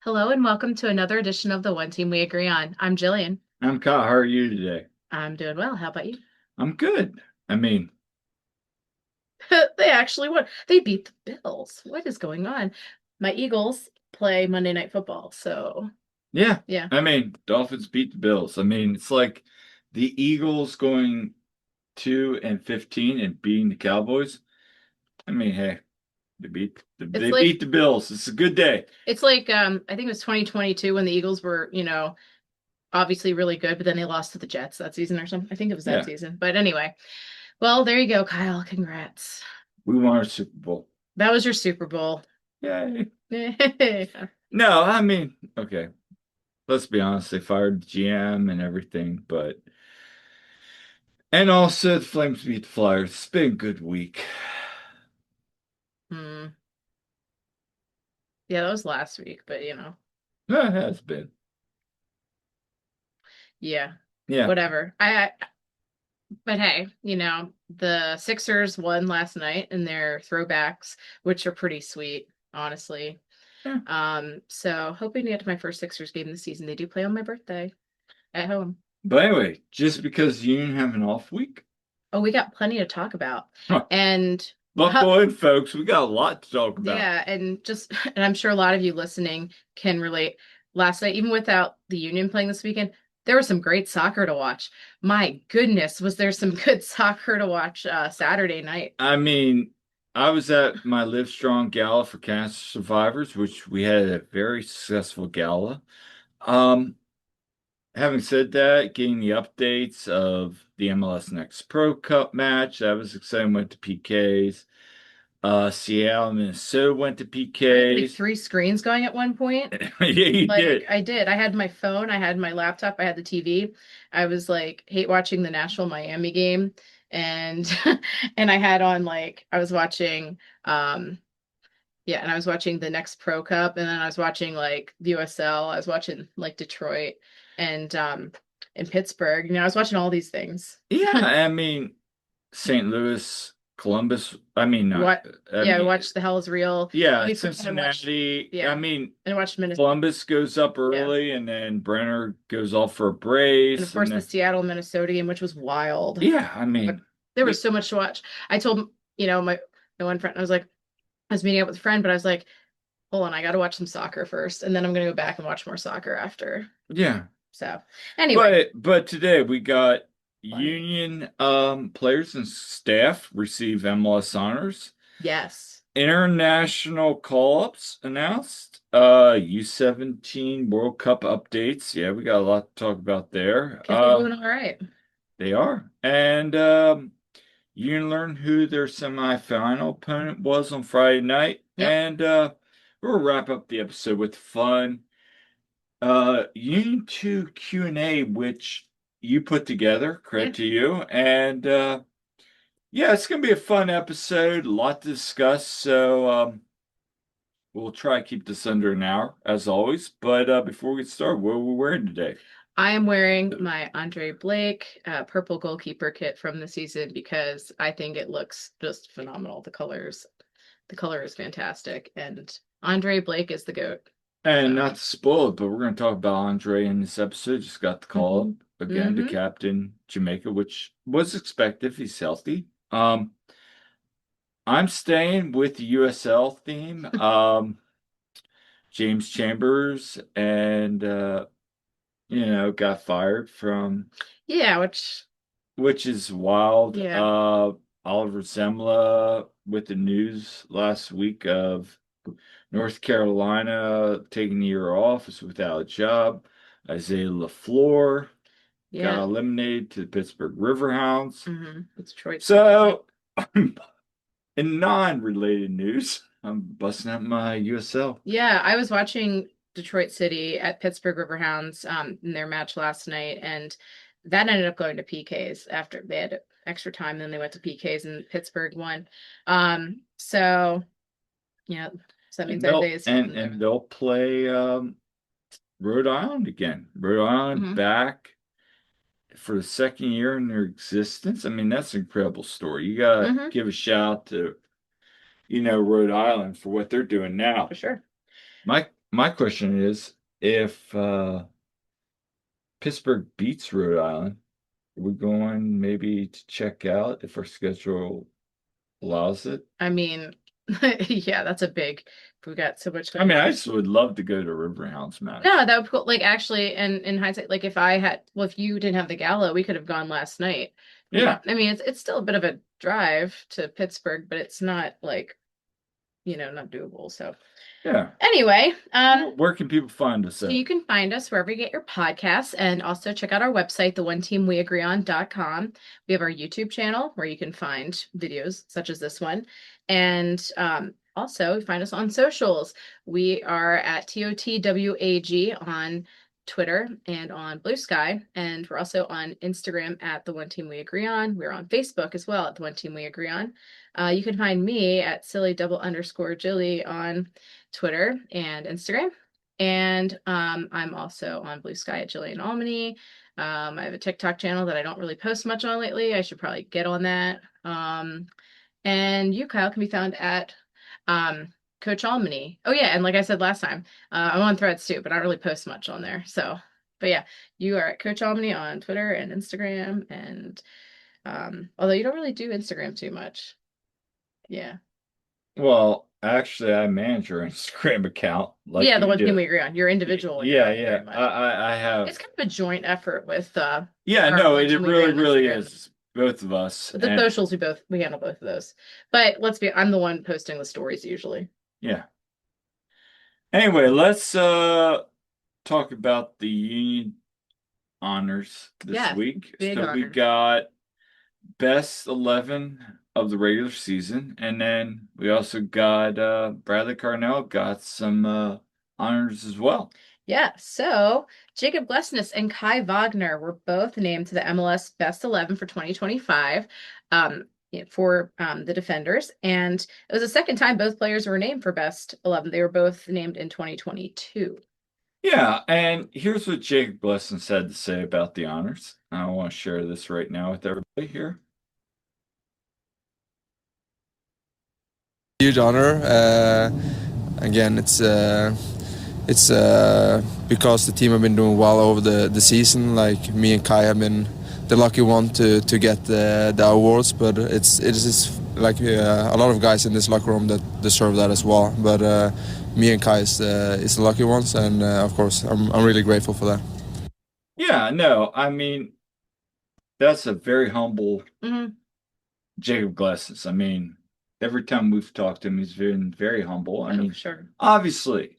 Hello and welcome to another edition of the One Team We Agree On. I'm Jillian. I'm Kyle. How are you today? I'm doing well. How about you? I'm good. I mean, They actually won. They beat the Bills. What is going on? My Eagles play Monday Night Football, so yeah. yeah. Dolphins beat the Bills. It's like the Eagles going 2-15 and beating the Cowboys. Hey, It's they like beat the Bills. It's a good day. I think it was 2022 when the Eagles were, obviously really good, but then they lost to the Jets that season or something. I think it was that Yeah, season. But anyway, well, there you go, Kyle. Congrats. we won our Super Bowl. That was your Super Bowl. Yay. No, okay. Let's be honest. They fired the GM and everything, and also the Flames beat the Flyers. It's been a good week. Hmm. Yeah, that was last week, but It has been. yeah, Yeah. whatever. But hey, the Sixers won last night in their throwbacks, which are pretty sweet, honestly. Yeah. So hoping to get to my first Sixers game this season. They do play on my birthday at home. But anyway, just because you didn't have an off week, Oh, we got plenty to talk about. huh, And buckle in, folks. We got a lot to talk about. yeah, and I'm sure a lot of you listening can relate. Last night, even without the Union playing this weekend, there was some great soccer to watch. My goodness, was there some good soccer to watch Saturday night? I mean, I was at my Live Strong Gala for cancer survivors, which we had a very successful gala. Um, Having said that, getting the updates of the MLS Next Pro Cup match, that was exciting. Went to PKs. Seattle, Minnesota went to I had like PKs. three screens going at one point. Yeah, you Like did. I did. I had my phone, I had my laptop, I had the TV. I was like hate watching the Nashville Miami game and and I had on like I was watching yeah, and I was watching the next Pro Cup and then I was watching like the USL. I was watching like Detroit and in Pittsburgh. I was watching all these things. Yeah, St. Louis, Columbus. Not. What I yeah, I mean, watched The Hell is Real. yeah, Oh, I watched Cincinnati. yeah. And I watched Minnesota. Columbus goes up Yeah. early, and then Brenner goes off for a And of brace, course and the then Seattle Minnesota game, which was wild. yeah, But there was the, so much to watch. I told, my one friend, I was like, I was meeting up with a friend, but I was like, hold on, I got to watch some soccer first, and then I'm gonna go back and watch more soccer after. yeah. So, anyway, But today we got fun. Union players and staff receive MLS honors. Yes. International call-ups announced. U17 World Cup updates. Yeah, we got a lot to talk about there. Because they're doing all right. They are. And you can learn who their semifinal opponent was on Friday night. Yep. And we'll wrap up the episode with fun. Union 2 Q&A, which you put together. Yeah. Credit to you. And yeah, it's gonna be a fun episode, a lot to discuss. So we'll try to keep this under an hour, as always. But before we get started, what are we wearing today? I am wearing my Andre Blake purple goalkeeper kit from the season because I think it looks just phenomenal. The color is fantastic, and Andre Blake is the GOAT. And So. not to spoil it, but we're going to talk about Andre in this episode. Just got the call Hmm. up again to Hmm. captain Jamaica, which was expected if he's healthy. I'm staying with the USL theme. James Chambers and got fired from, Yeah, which is wild. yeah. Oliver Zemla with the news last week of North Carolina taking the year off is without a job. Isaiah LaFleur got Yeah. eliminated to the Pittsburgh Riverhounds. It's Detroit City. So, in non-related news, I'm busting out my USL. Yeah, I was watching Detroit City at Pittsburgh Riverhounds in their match last night, and that ended up going to PKs after they had extra time. Then they went to PKs and Pittsburgh won. So yeah, so that means And our day they'll is still and in and there. they'll play Rhode Island again. Rhode Island Hmm. back for the second year in their existence. That's an incredible story. You gotta Hmm. give a shout out to, Rhode Island for what they're doing For now. sure. My my question is, if Pittsburgh beats Rhode Island, are we going maybe to check out if our schedule allows it? I mean, yeah, that's a big. We got so much I time. mean, I just would love to go to Riverhounds No, match. that would be cool. Like actually, and in hindsight, like if I had, well, if you didn't have the gala, we could have gone last night. Yeah, I mean, it's still a bit of a drive to Pittsburgh, but it's not like, not doable. So yeah. anyway, Where can people find us so at? you can find us wherever you get your podcasts and also check out our website, theoneteamweagreeon.com. We have our YouTube channel where you can find videos such as this one. And also find us on socials. We are at TOTWAG on Twitter and on Blue Sky. And we're also on Instagram at The One Team We Agree On. We're on Facebook as well at The One Team We Agree On. You can find me at silly double underscore Jilly on Twitter and Instagram. And I'm also on Blue Sky at Jillian Almany. I have a TikTok channel that I don't really post much on lately. I should probably get on that. And you, Kyle, can be found at Coach Almany. Oh yeah, and like I said last time, I'm on Threads too, but I don't really post much on there. So, but yeah, you are at Coach Almany on Twitter and Instagram, and although you don't really do Instagram too much. Yeah. Well, actually, I manage your Instagram account like Yeah, the you one thing do. we agree on. Your individual one, you're Yeah, not very yeah. much. I have. It's kind of a joint effort with Yeah, our no, one it team we agree really, on really Instagram. is. Both of us. But the And socials we handle both of those. But I'm the one posting the stories usually. yeah. Anyway, let's talk about the union honors this Yeah, week. big So we honors. got best 11 of the regular season, and then we also got Bradley Carnell got some honors as well. Yeah, so Jakob Glesnes and Kai Wagner were both named to the MLS Best 11 for 2025 for the defenders. And it was the second time both players were named for Best 11. They were both named in 2022. Yeah, and here's what Jacob Glesnes had to say about the honors. I want to share this right now with everybody here. Huge honor. Again, it's because the team have been doing well over the season. Like me and Kai have been the lucky one to get the awards, but it is like a lot of guys in this locker room that deserve that as well. But me and Kai is the lucky ones, and of course I'm really grateful for that. Yeah, no, I mean, that's a very humble Hmm. Jacob Glesnes. I mean, every time we've talked to him, he's been very humble. I Oh, mean, for sure. obviously,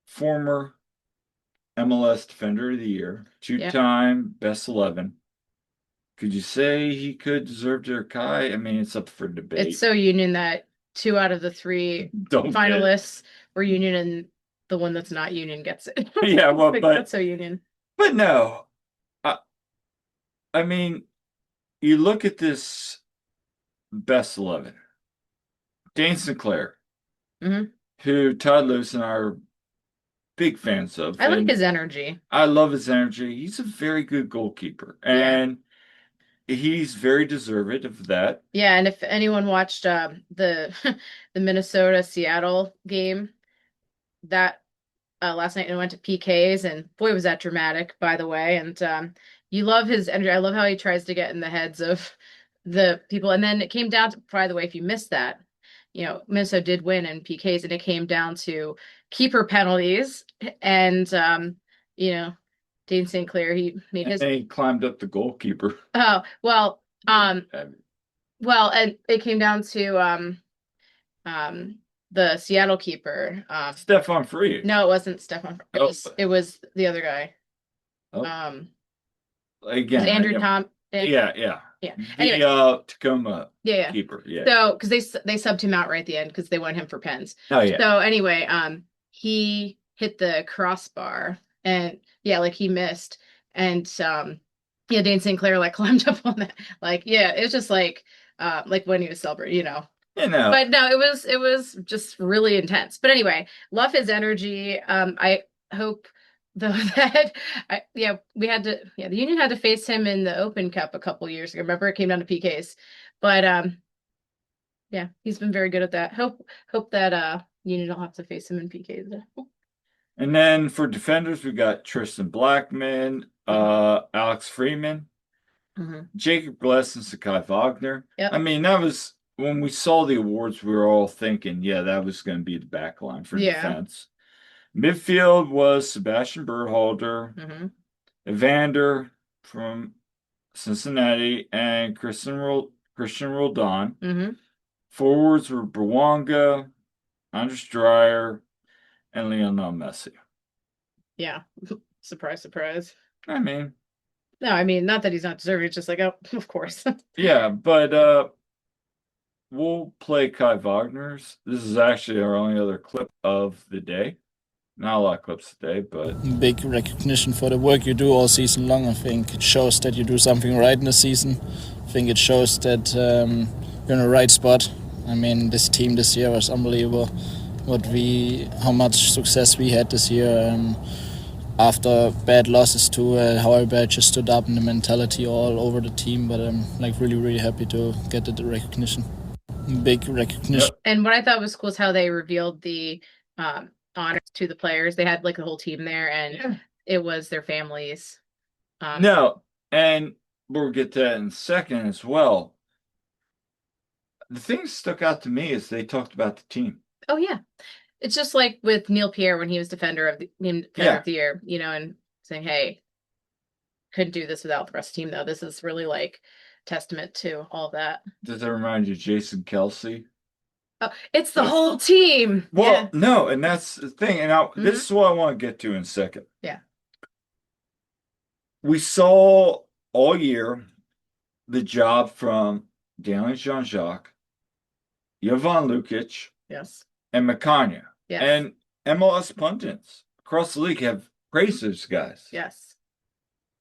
former MLS Defender of the Year, Yeah. two-time Best 11. Could you say he could deserve to Kai? I mean, it's up for It's debate. so union that two out of the three Don't get it. finalists were union and the one that's not union gets it. Yeah, well, Like that's so union. but no. I, I mean, you look at this Best 11. Dane Sinclair, Hmm. who Todd Lewis and I are big fans of, I like and his energy. I love his energy. He's a very good goalkeeper, Yeah. and he's very deserving of that. Yeah, and if anyone watched the the Minnesota Seattle game that last night and went to PKs, and boy was that dramatic, by the way. And you love his energy. I love how he tries to get in the heads of the people. And then it came down to, by the way, if you missed that, Minnesota did win in PKs, and it came down to keeper penalties. And you know, Dane St. Clair, he made And his. then he climbed up the goalkeeper. Oh, well, I mean, and it came down to um the Seattle keeper. Stefan Free. No, it wasn't Stefan. It Oh, was the other guy. oh, Um, it was again, Andrew Tom. yeah, yeah. Yeah. The Anyway, Tacoma yeah, yeah. keeper. Yeah. So, because they subbed him out right at the end because they want him for pens. Oh yeah. So anyway, he hit the crossbar and yeah, like he missed, and yeah, Dane Sinclair like climbed up on that. Like, yeah, it was just like when he was celebrating. You know, But no, it was just really intense. But anyway, love his energy. I hope though that the Union had to face him in the Open Cup a couple years ago. Remember it came down to PKs. But yeah, he's been very good at that. Hope that Union don't have to face him in PKs. And then for defenders, we got Tristan Blackman, Alex Freeman, Jakob Glesnes, and Kai Wagner. Yep. I mean, that was when we saw the awards, we were all thinking, yeah, that was going to be the back line for defense. Midfield was Sebastian Berhalter, Evander from Cincinnati, and Christian Roldan. Forwards were Bouanga, Andres Dreyer, and Lionel Messi. Yeah. Surprise, surprise. I mean, no, I mean, not that he's not deserving. It's just like, oh, of course. Yeah, but we'll play Kai Wagner's. This is actually our only other clip of the day. Not a lot of clips today, but big recognition for the work you do all season long. I think it shows that you do something right in the season. I think it shows that you're in the right spot. I mean, this team this year was unbelievable. How much success we had this year. After bad losses too, how everybody just stood up and the mentality all over the team. But I'm really, really happy to get the recognition. Big recognition. Yep. And what I thought was cool is how they revealed the honors to the players. They had like the whole team there, and it was their families. No, and we'll get to that in a second as well. The thing that stuck out to me is they talked about the team. Oh yeah. It's just like with Neil Pierre when he was defender of the year, and saying, hey, couldn't do this without the rest of the team, though. This is really like testament to all of that. Does that remind you of Jason Kelsey? Oh, it's the whole team. Well, no, and that's the thing. And this is what I want to get to in a second. Yeah. We saw all year the job from Daniel Jean-Jacques, Jovan Lukic, yes, and Makanya. Yes. And MLS pundits across the league have praised those guys. Yes.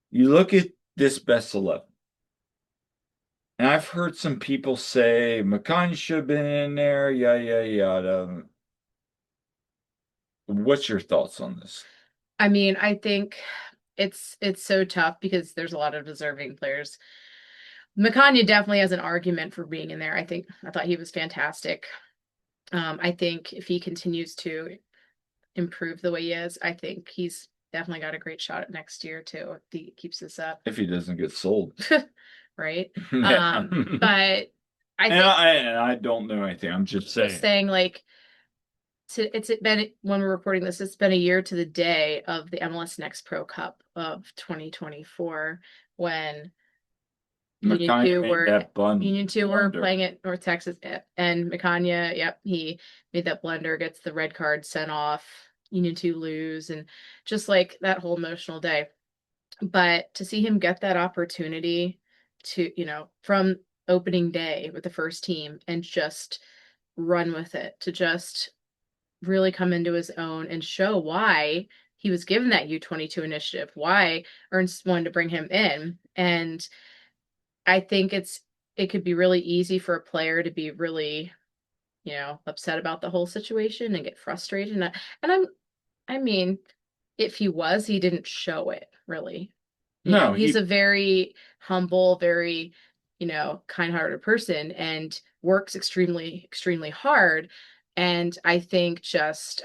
You look at this best 11. And I've heard some people say Makanya should have been in there, yada. What's your thoughts on this? I mean, I think it's so tough because there's a lot of deserving players. Makanya definitely has an argument for being in there. I thought he was fantastic. I think if he continues to improve the way he is, I think he's definitely got a great shot at next year too, if he keeps this up. If he doesn't get sold. Right? Yeah. But I don't know anything. I'm just saying. Like, it's been, when we're recording this, it's been a year to the day of the MLS Next Pro Cup of 2024 when Union 2 were playing at North Texas, and Makanya, he made that blunder, gets the red card sent off, Union 2 lose, and just like that whole emotional day. But to see him get that opportunity to, from opening day with the first team and just run with it, to just really come into his own and show why he was given that U22 initiative, why Ernst wanted to bring him in. And I think it could be really easy for a player to be really, upset about the whole situation and get frustrated. I mean, if he didn't show it really. He's a very humble, very, kind-hearted person and works extremely, extremely hard. And I think just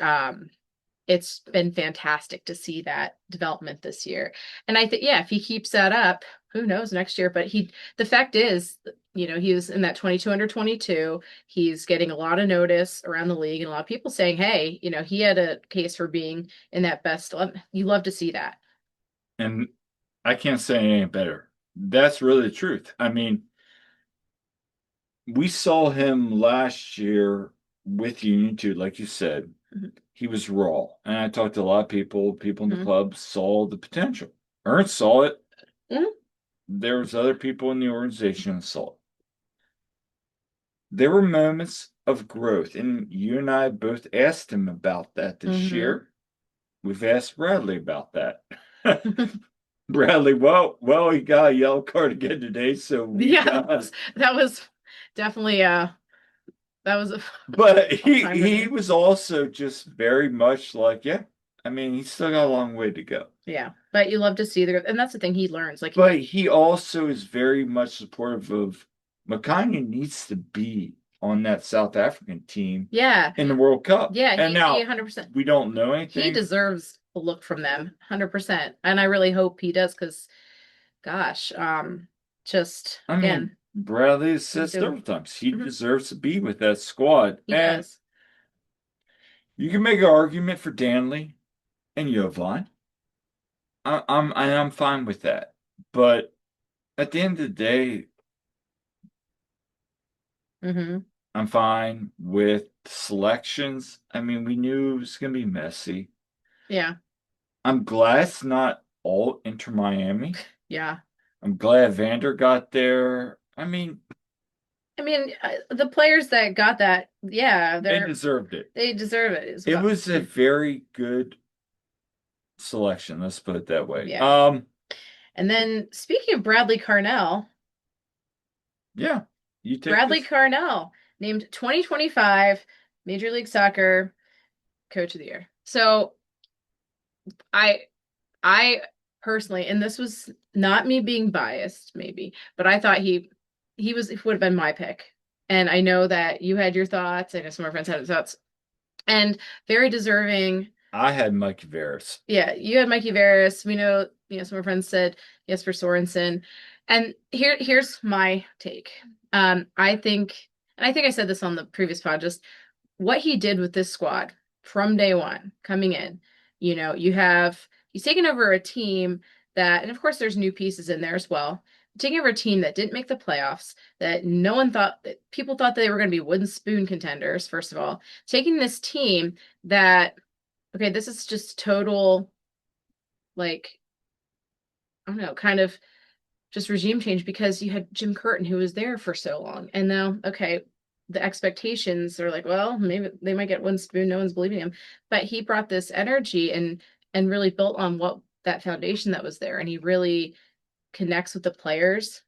it's been fantastic to see that development this year. And I think, if he keeps that up, who knows next year? But the fact is, he was in that 22 under 22. He's getting a lot of notice around the league and a lot of people saying, hey, he had a case for being in that best 11. You love to see that. And I can't say any better. That's really the truth. I mean, we saw him last year with Union 2, like you said. He was raw. And I talked to a lot of people in the club saw the potential. Ernst saw it. There was other people in the organization that saw it. There were moments of growth, and you and I both asked him about that this year. We've asked Bradley about that. Bradley, well, he got a yellow card again today, so that was definitely but he was also just very much like, I mean, he's still got a long way to go. Yeah, but you love to see and that's the thing, he learns. But he also is very much supportive of Makanya needs to be on that South African team Yeah. in the World Cup. Yeah, And he now 100%. we don't know He anything. deserves a look from them, 100%. And I really hope he does because, gosh, just I mean, again, Bradley has said several times he deserves to be with that squad. he And does. you can make an argument for Danley and Jovan. I'm fine with that. But at the end of the day, Mm-hmm. I'm fine with selections. I mean, we knew it was gonna be messy. Yeah. I'm glad it's not all Inter Miami. Yeah. I'm glad Vander got there. I mean, the players that got that, yeah, they deserved it. they deserve it. It was a very good selection, let's put it that way. Yeah. And then speaking of Bradley Carnell, Yeah, you take Bradley this. Carnell named 2025 Major League Soccer Coach of the Year. So I I personally, and this was not me being biased, maybe, but I thought he would have been my pick. And I know that you had your thoughts. I know some of our friends had thoughts, and very deserving. I had Mikey Veras. Yeah, you had Mikey Veras. We know, some of our friends said Jesper Sorensen. And here's my take. I think, and I think I said this on the previous pod, just what he did with this squad from day one coming in. He's taken over a team that, and of course there's new pieces in there as well. Taking over a team that didn't make the playoffs, that no one thought that people thought they were going to be wooden spoon contenders, first of all. Taking this team that, okay, this is just total, like, I don't know, kind of just regime change because you had Jim Curtin who was there for so long. And now, okay, the expectations are like, well, maybe they might get one spoon, no one's believing him. But he brought this energy and really built on what that foundation that was there. And he really connects with the players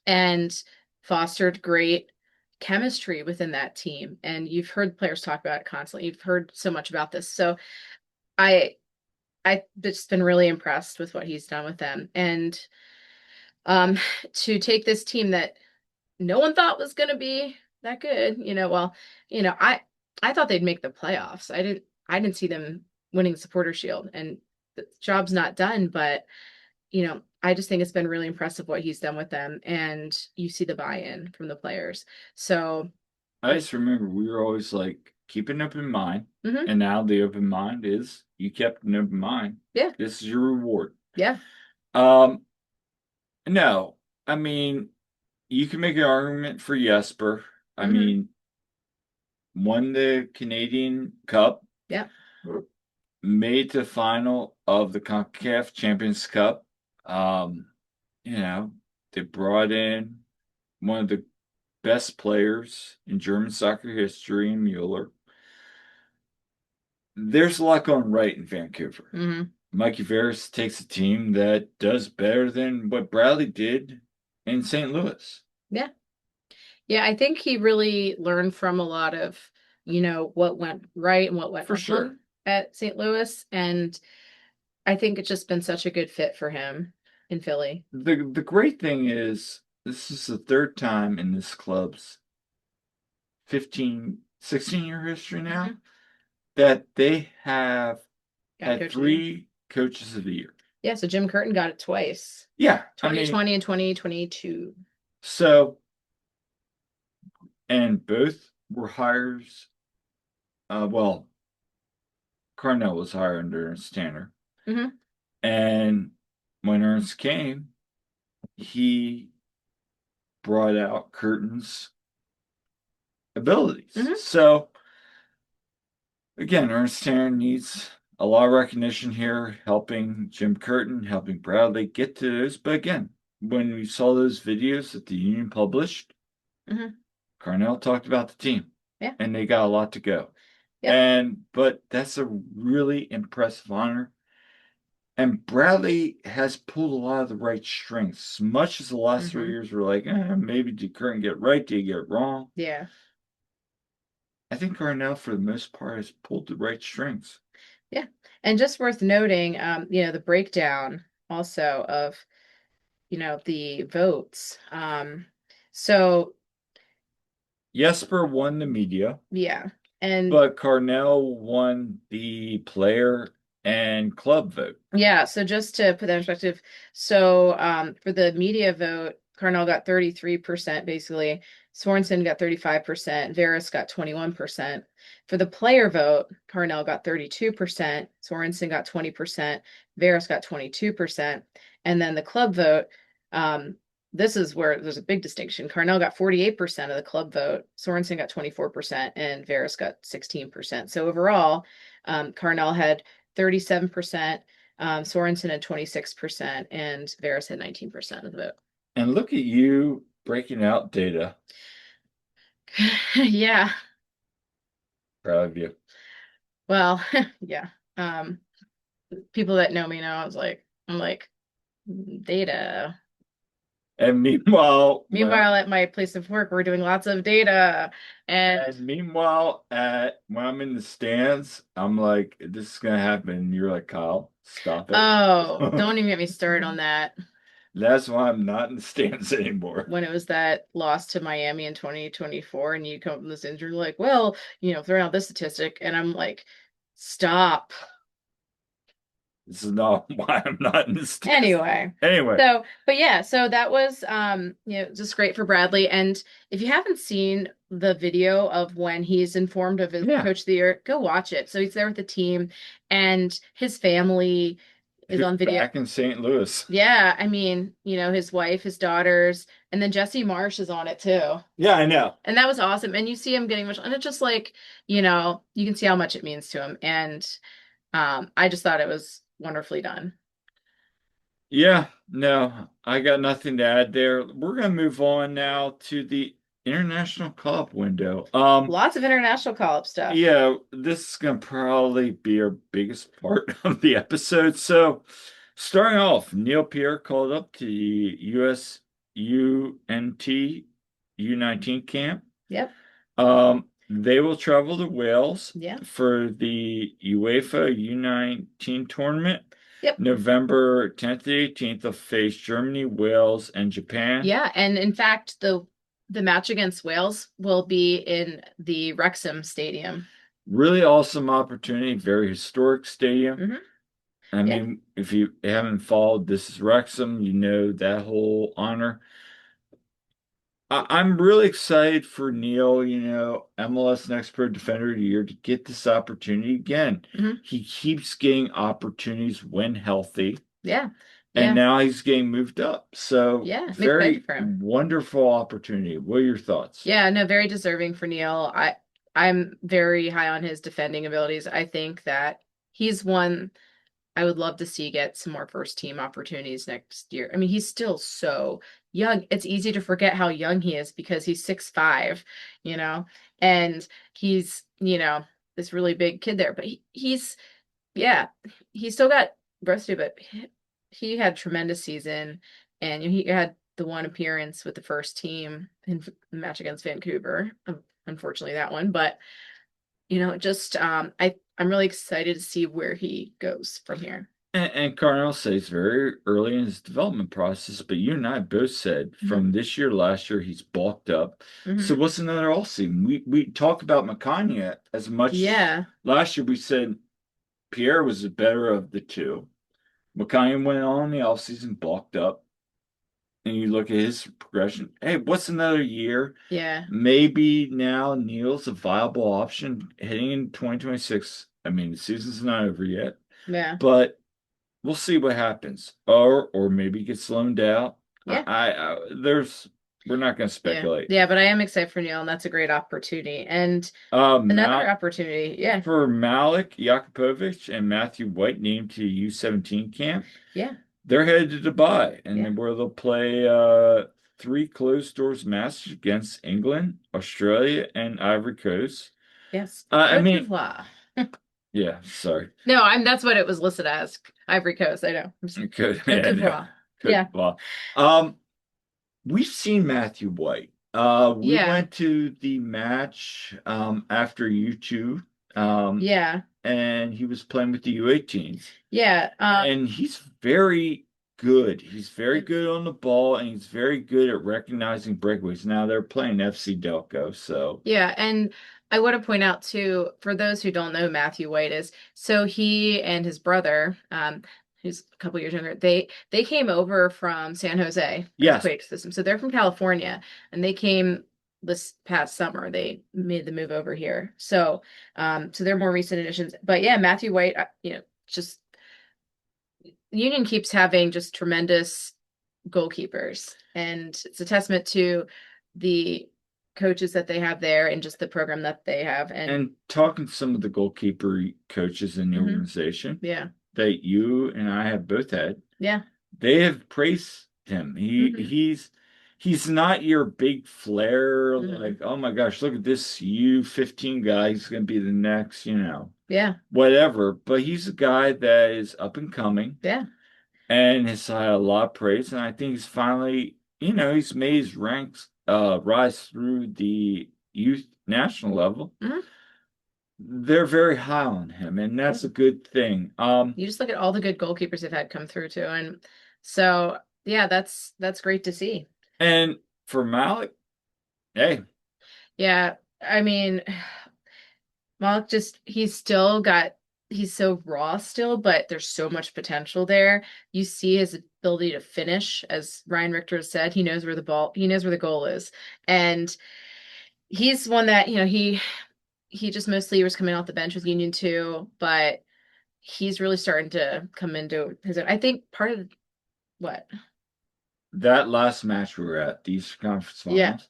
and fostered great chemistry within that team. And you've heard players talk about it constantly. You've heard so much about this. So I've just been really impressed with what he's done with them. And to take this team that no one thought was going to be that good, I thought they'd make the playoffs. I didn't see them winning Supporter Shield, and the job's not done, but I just think it's been really impressive what he's done with them, and you see the buy-in from the players. So I just remember we were always like, keep an open mind. And now the open mind is you kept an open mind. Yeah. This is your reward. Yeah. No, I mean, you can make an argument for Jesper. I mean, won the Canadian Cup. Yeah. Made the final of the CONCACAF Champions Cup. They brought in one of the best players in German soccer history in Mueller. There's a lot going right in Vancouver. Mikey Veras takes a team that does better than what Bradley did in St. Louis. Yeah. Yeah, I think he really learned from a lot of, what went right and what went wrong at St. Louis. And I think it's just been such a good fit for him in Philly. The great thing is this is the third time in this club's 16-year history now that they have had 3 coaches of the year. Yeah, so Jim Curtin got it twice. Yeah. 2020 and 2022. So, and both were hires. Carnell was hired under Ernst Tanner. And when Ernst came, he brought out Curtin's abilities. So, again, Ernst Tanner needs a lot of recognition here, helping Jim Curtin, helping Bradley get to those. But again, when we saw those videos that the union published, Carnell talked about the team. Yeah. And they got a lot to go. Yeah. But that's a really impressive honor. And Bradley has pulled a lot of the right strengths. As much as the last 3 years were like, maybe did Curtin get it right? Did he get it wrong? Yeah. I think Carnell, for the most part, has pulled the right strengths. Yeah. And just worth noting, the breakdown also of, the votes. So Jesper won the media, Yeah. And but Carnell won the player and club vote. yeah, so just to put that in perspective, so for the media vote, Carnell got 33% basically, Sorensen got 35%, Veras got 21%. For the player vote, Carnell got 32%, Sorensen got 20%, Veras got 22%. And then the club vote, this is where there's a big distinction. Carnell got 48% of the club vote, Sorensen got 24%, and Veras got 16%. So overall, Carnell had 37%. Sorensen had 26%, and Veras had 19% of the vote. And look at you breaking out data. Yeah. Proud of you. Well, yeah. People that know me know I'm like data. And meanwhile, Meanwhile, at my place of work, we're doing lots of data, and meanwhile, when I'm in the stands, I'm like, this is gonna happen. And you're like, Kyle, stop it. oh, don't even get me started on that. That's why I'm not in the stands anymore. When it was that loss to Miami in 2024, and you come from this injury, like, well, throwing out this statistic, and I'm like, stop. This is not why I'm not in the stands. Anyway. But yeah, so that was just great for Bradley. And if you haven't seen the video of when he's informed of his coach of the year, go watch it. So he's there with the team, and his family is on video. Back in St. Louis. Yeah, I mean, his wife, his daughters, and then Jesse Marsh is on it too. Yeah, I know. And that was awesome. And you see him getting much, and it's just like, you can see how much it means to him. And I just thought it was wonderfully done. Yeah, no, I got nothing to add there. We're gonna move on now to the international call-up window. Lots of international call-up stuff. Yeah, this is gonna probably be our biggest part of the episode. So, starting off, Neil Pierre called up to the US UNT U19 camp. Yep. They will travel to Wales for the UEFA U19 tournament. Yep. November 10th to 18th, they'll face Germany, Wales, and Japan. Yeah, and in fact, the match against Wales will be in the Wrexham Stadium. Really awesome opportunity, very historic stadium. Mm-hmm. I mean, if you haven't followed This is Wrexham, you know that whole honor. I'm really excited for Neil, MLS Next Pro Defender of the Year, to get this opportunity again. Mm-hmm. He keeps getting opportunities when healthy. Yeah. And now he's getting moved up. So very wonderful opportunity. What are your thoughts? Yeah, no, very deserving for Neil. I'm very high on his defending abilities. I think that he's one I would love to see get some more first team opportunities next year. I mean, he's still so young. It's easy to forget how young he is because he's 6'5", and he's, this really big kid there, but he's still got growth to do, but he had a tremendous season, and he had the one appearance with the first team in the match against Vancouver. Unfortunately, that one, but just I'm really excited to see where he goes from here. And Carnell says very early in his development process, but you and I both said from this year, last year, he's bulked up. So what's another all season? We talked about McConaughey as much. Yeah. Last year we said Pierre was the better of the two. McConaughey went on the offseason, bulked up. And you look at his progression. Hey, what's another year? Yeah. Maybe now Neil's a viable option heading in 2026. I mean, the season's not over yet. Yeah. But we'll see what happens. Or maybe get loaned out. Yeah. We're not going to speculate. Yeah, but I am excited for Neil, and that's a great opportunity. And another opportunity, for Malik Jakobovic and Matthew White named to U17 camp. Yeah. They're headed to Dubai, and where they'll play 3 closed doors matches against England, Australia, and Ivory Coast. Yes. Yeah, sorry. No, that's what it was listed as. Ivory Coast, I know. Cote Yeah. We've seen Matthew White. We went to the match after U2. And he was playing with the U18s. Yeah. And he's very good. He's very good on the ball, and he's very good at recognizing breakaways. Now they're playing FC Delco, so Yeah, and I want to point out too, for those who don't know who Matthew White is, so he and his brother, who's a couple years younger, they came over from San Jose yes, earthquake system. So they're from California, and they came this past summer. They made the move over here. So they're more recent additions. But yeah, Matthew White, just Union keeps having just tremendous goalkeepers, and it's a testament to the coaches that they have there and just the program that they have. and talking to some of the goalkeeper coaches in the Mhm. organization Yeah, that you and I have both had, yeah, they have praised him. Mhm. He's not your big flair, Mhm. like, oh my gosh, look at this U15 guy, he's gonna be the next, yeah, whatever. But he's a guy that is up and coming yeah, and has had a lot of praise. And I think he's finally, he's made his ranks rise through the youth national level. Mhm. They're very high on him, and that's a good thing. You just look at all the good goalkeepers they've had come through too, and so yeah, that's great to see. And for Malik, hey, Yeah, I mean, Malik he's so raw still, but there's so much potential there. You see his ability to finish, as Ryan Richter has said, he knows where the goal is. And he's one that, he just mostly was coming off the bench with Union too, but he's really starting to come into his own. I think part of what? that last match we were at, these conference Yeah. finals,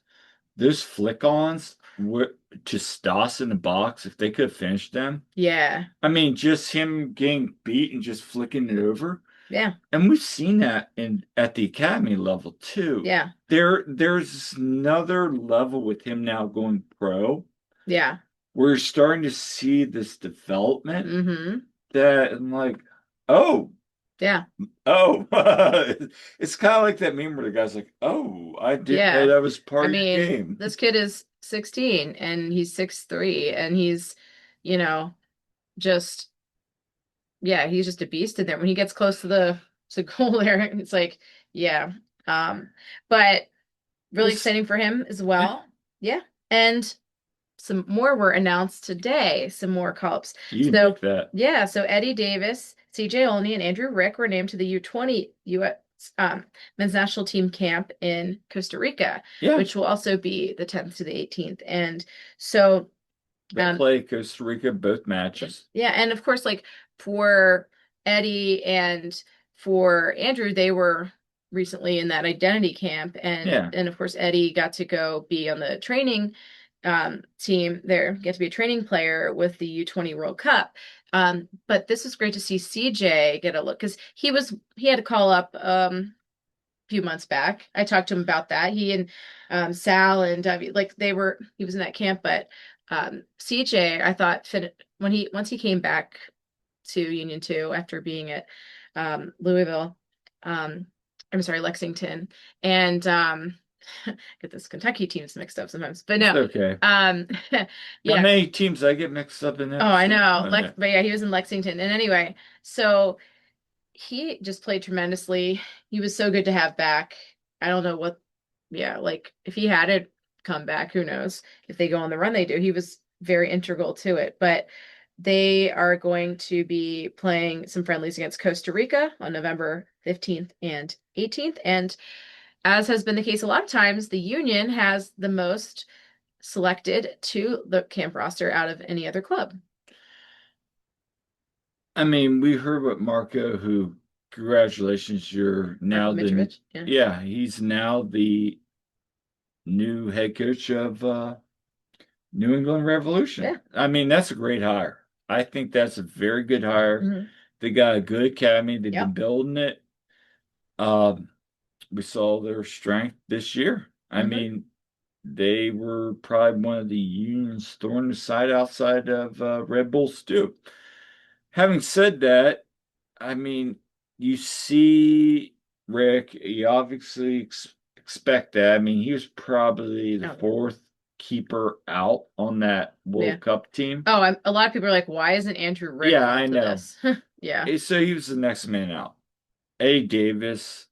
those flick-ons were to Stas in the box. If they could have finished them, Yeah. I mean, just him getting beat and just flicking it over. Yeah. And we've seen that at the academy level too. Yeah. There's another level with him now going pro. Yeah. We're starting to see this development Mm-hmm. that I'm like, oh, Yeah. oh. It's kind of like that meme where the guy's like, oh, I didn't know Yeah. that was part I of your mean, game. this kid is 16 and he's 6'3", and he's, you know, just he's just a beast in there. When he gets close to the goal there, it's like, yeah. But really This, exciting for him as yeah, well. Yeah. And some more were announced today, some more call-ups. you can So, pick that. yeah, so Eddie Davis, CJ Olney, and Andrew Rick were named to the U20 U.S. Men's national team camp in Costa Rica, Yeah, which will also be the 10th to the 18th. And so, they play Costa Rica both matches. yeah, and of course, like for Eddie and for Andrew, they were recently in that identity camp, Yeah. and of course Eddie got to go be on the training team there, get to be a training player with the U20 World Cup. But this was great to see CJ get a look because he had to call up a few months back. I talked to him about that. He and Sal and like he was in that camp, but CJ, I thought once he came back to Union 2 after being at Louisville, I'm sorry, Lexington, and get this Kentucky teams mixed up sometimes, but It's no, okay. How yeah. many teams I get mixed up in that? Oh, I know. Okay. But yeah, he was in Lexington, and anyway, so he just played tremendously. He was so good to have back. I don't know yeah, like if he had it come back, who knows if they go on the run they do. He was very integral to it, but they are going to be playing some friendlies against Costa Rica on November 15th and 18th. And as has been the case a lot of times, the Union has the most selected to the camp roster out of any other club. I mean, we heard what Marco, who, congratulations, you're now Marco Mitrovic, yeah. yeah, he's now the new head coach of New England Revolution. Yeah. I mean, that's a great hire. I think that's a very good hire. Mhm. They got a good academy. They've Yep. been building it. We saw their strength this year. I Mhm. mean, they were probably one of the Union's thorn in the side outside of Red Bulls too. Having said that, I mean, you see Rick, you obviously expect that. I mean, he was probably the Oh. fourth keeper out on that World Yeah. Cup team. Oh, a lot of people are like, why isn't Andrew Rick Yeah, I to know. this? Yeah. So he was the next man out. Eddie Davis,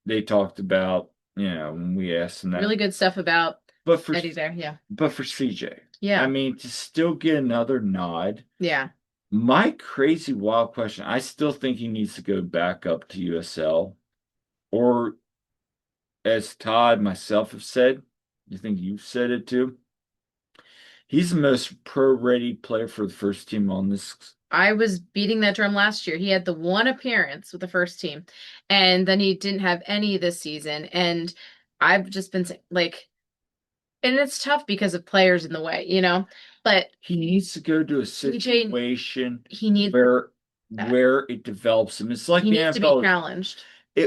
they talked about, when we asked them that. Really good stuff about But for Eddie there. Yeah. but for CJ, I Yeah. mean, to still get another nod. Yeah. My crazy wild question, I still think he needs to go back up to USL. Or as Todd myself have said, you think you've said it too? He's the most pro-ready player for the first team on this. I was beating that drum last year. He had the one appearance with the first team, and then he didn't have any this season. And I've just been like, and it's tough because of players in the way, But He needs to go to a CJ, situation he needs that. where it develops him. It's like He the needs to be NFL. challenged.